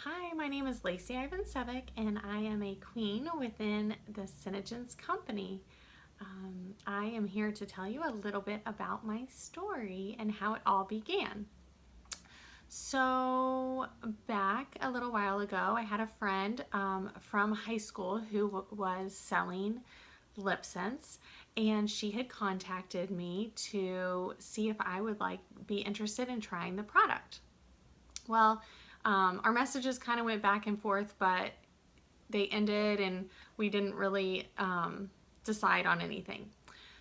Hi, my name is Lacey Ivancevic, and I am a queen within the SeneStory company. I am here to tell you a little bit about my story and how it all began. So, back a little while ago, I had a friend from high school who was selling lip scents, and she had contacted me to see if I would be interested in trying the product. Well, our messages kind of went back and forth, but they ended and we didn't really decide on anything.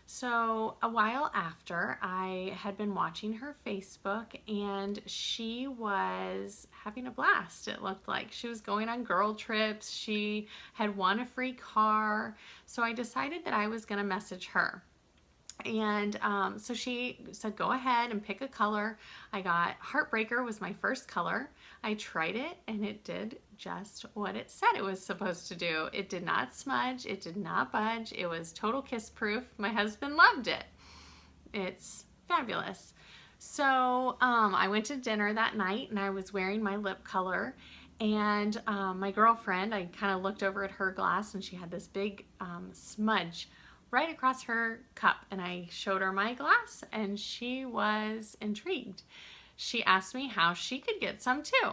So a while after, I had been watching her Facebook, and she was having a blast. It looked like she was going on girl trips. She had won a free car. So I decided that I was going to message her. And so she said, go ahead and pick a color. I got Heartbreaker was my first color. I tried it and it did just what it said it was supposed to do. It did not smudge. It did not budge. It was total kiss proof. My husband loved it. It's fabulous. So I went to dinner that night and I was wearing my lip color. And my girlfriend, I kind of looked over at her glass and she had this big smudge right across her cup, and I showed her my glass and she was intrigued. She asked me how she could get some too.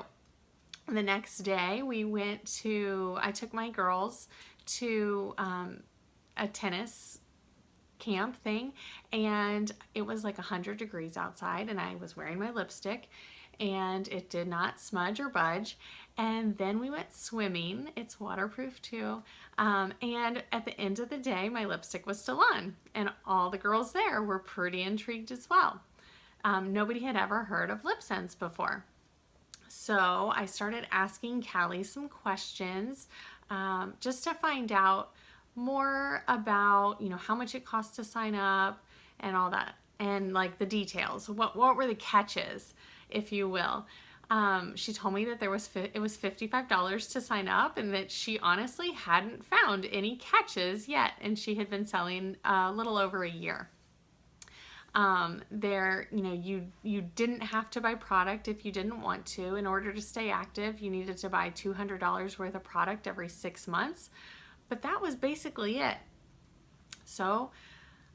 The next day I took my girls to a tennis camp thing, and it was like 100 degrees outside, and I was wearing my lipstick and it did not smudge or budge. And then we went swimming. It's waterproof too. And at the end of the day, my lipstick was still on, and all the girls there were pretty intrigued as well. Nobody had ever heard of lip scents before. So I started asking Callie some questions just to find out more about, how much it costs to sign up and all that, and like the details. What were the catches, if you will. She told me that it was $55 to sign up, and that she honestly hadn't found any catches yet, and she had been selling a little over a year. You didn't have to buy product if you didn't want to. In order to stay active, you needed to buy $200 worth of product every 6 months, but that was basically it. So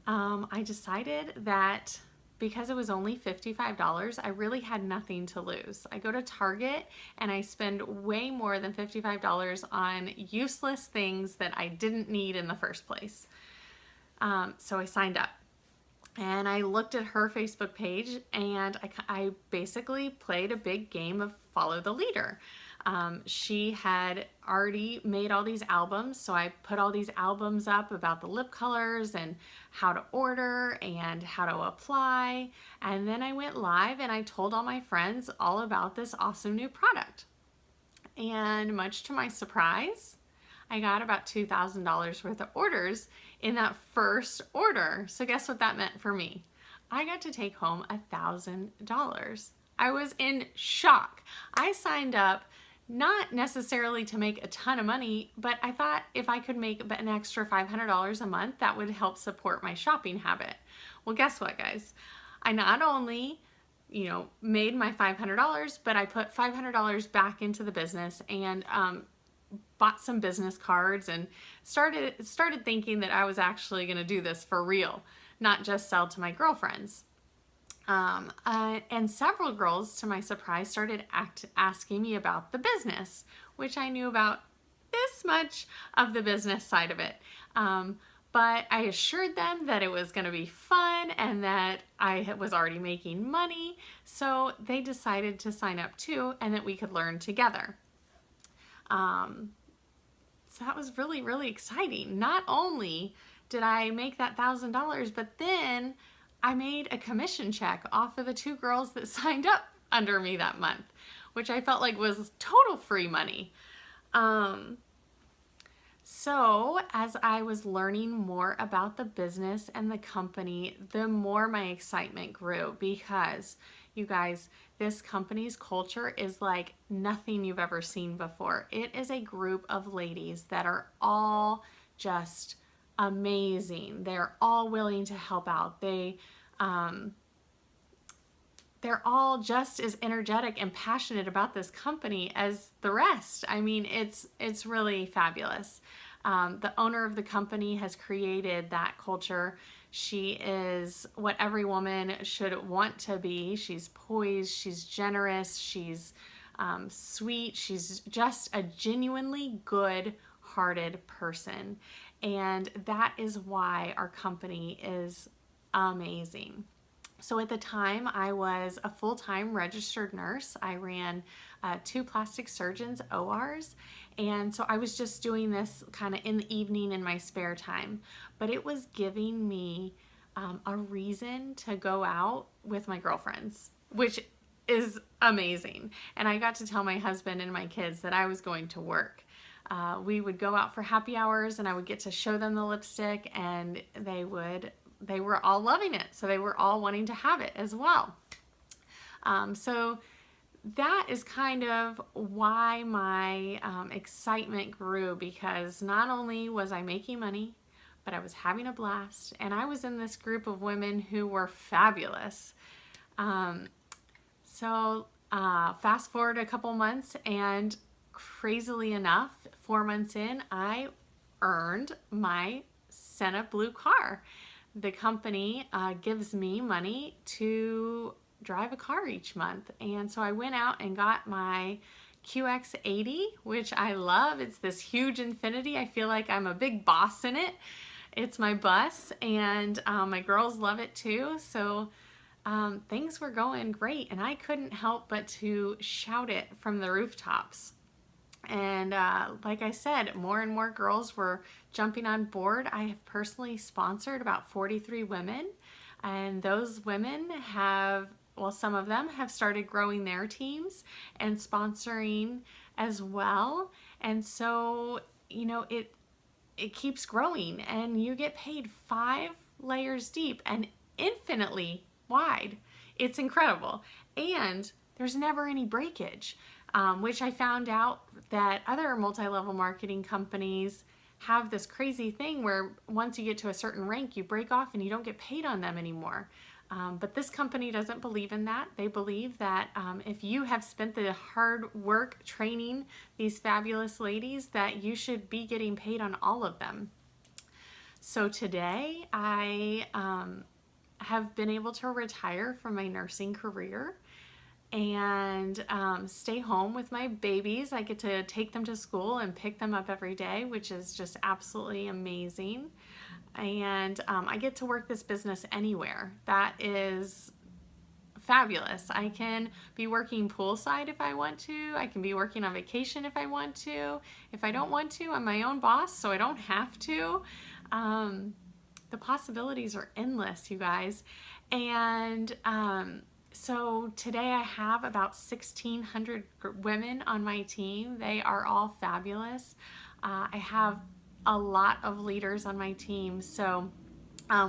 I decided that because it was only $55, I really had nothing to lose. I go to Target and I spend way more than $55 on useless things that I didn't need in the first place. So I signed up. And I looked at her Facebook page, and I basically played a big game of follow the leader. She had already made all these albums, so I put all these albums up about the lip colors and how to order and how to apply. And then I went live and I told all my friends all about this awesome new product. And much to my surprise, I got about $2,000 worth of orders in that first order. So guess what that meant for me? I got to take home $1,000. I was in shock. I signed up not necessarily to make a ton of money, but I thought if I could make an extra $500 a month, that would help support my shopping habit. Well, guess what, guys? I not only made my $500, but I put $500 back into the business and bought some business cards and started thinking that I was actually going to do this for real, not just sell to my girlfriends. And several girls, to my surprise, started asking me about the business, which I knew about this much of the business side of it. But I assured them that it was going to be fun and that I was already making money. So they decided to sign up too, and that we could learn together. So that was really, really exciting. Not only did I make that $1,000, but then I made a commission check off of the 2 girls that signed up under me that month, which I felt like was total free money. So as I was learning more about the business and the company, the more my excitement grew, because you guys, this company's culture is like nothing you've ever seen before. It is a group of ladies that are all just amazing. They're all willing to help out. they're all just as energetic and passionate about this company as the rest. I mean, it's really fabulous. The owner of the company has created that culture. She is what every woman should want to be. She's poised, she's generous, she's sweet, she's just a genuinely good-hearted person. And that is why our company is amazing. So at the time, I was a full-time registered nurse. I ran 2 plastic surgeons ORs, and so I was just doing this kind of in the evening in my spare time. But it was giving me a reason to go out with my girlfriends, which is amazing. And I got to tell my husband and my kids that I was going to work. We would go out for happy hours, and I would get to show them the lipstick, and they were all loving it. So they were all wanting to have it as well. So that is kind of why my excitement grew, because not only was I making money, but I was having a blast, and I was in this group of women who were fabulous. So fast forward a couple months, and crazily enough, 4 months in, I earned my Sena blue car. The company gives me money to drive a car each month. And so I went out and got my QX80, which I love. It's this huge Infiniti. I feel like I'm a big boss in it. It's my bus, and my girls love it too. So things were going great, and I couldn't help but to shout it from the rooftops. And like I said, more and more girls were jumping on board. I have personally sponsored about 43 women, and those women have, well, some of them have started growing their teams and sponsoring as well. And so, you know, it keeps growing, and you get paid 5 layers deep and infinitely wide. It's incredible. And there's never any breakage. Which I found out that other multi-level marketing companies have this crazy thing where once you get to a certain rank, you break off and you don't get paid on them anymore. But this company doesn't believe in that. They believe that if you have spent the hard work training these fabulous ladies, that you should be getting paid on all of them. So today I have been able to retire from my nursing career and stay home with my babies. I get to take them to school and pick them up every day, which is just absolutely amazing. And I get to work this business anywhere. That is fabulous. I can be working poolside if I want to. I can be working on vacation if I want to. If I don't want to, I'm my own boss, so I don't have to. The possibilities are endless, you guys. And so today I have about 1,600 women on my team. They are all fabulous. I have a lot of leaders on my team. So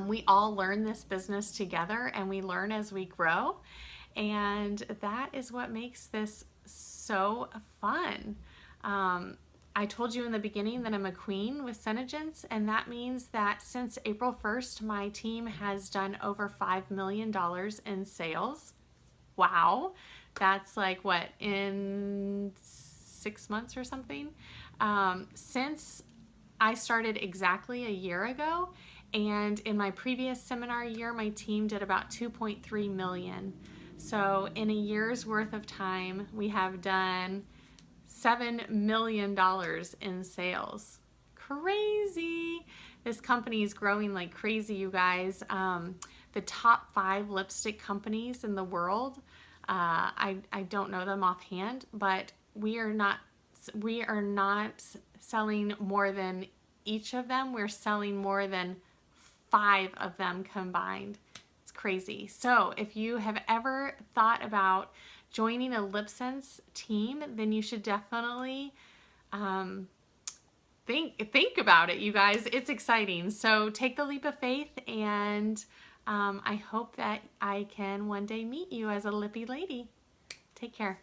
we all learn this business together, and we learn as we grow. And that is what makes this so fun. I told you in the beginning that I'm a queen with SeneGence, and that means that since April 1st, my team has done over $5 million in sales. Wow. That's like what, in 6 months or something? Since I started exactly a year ago, and in my previous seminar year, my team did about 2.3 million. So in a year's worth of time, we have done $7 million in sales. Crazy. This company is growing like crazy, you guys. The top 5 lipstick companies in the world, I don't know them offhand, but we are not selling more than each of them. We're selling more than 5 of them combined. It's crazy. So if you have ever thought about joining a LipSense team, then you should definitely think about it, you guys. It's exciting. So take the leap of faith, and I hope that I can one day meet you as a lippy lady. Take care.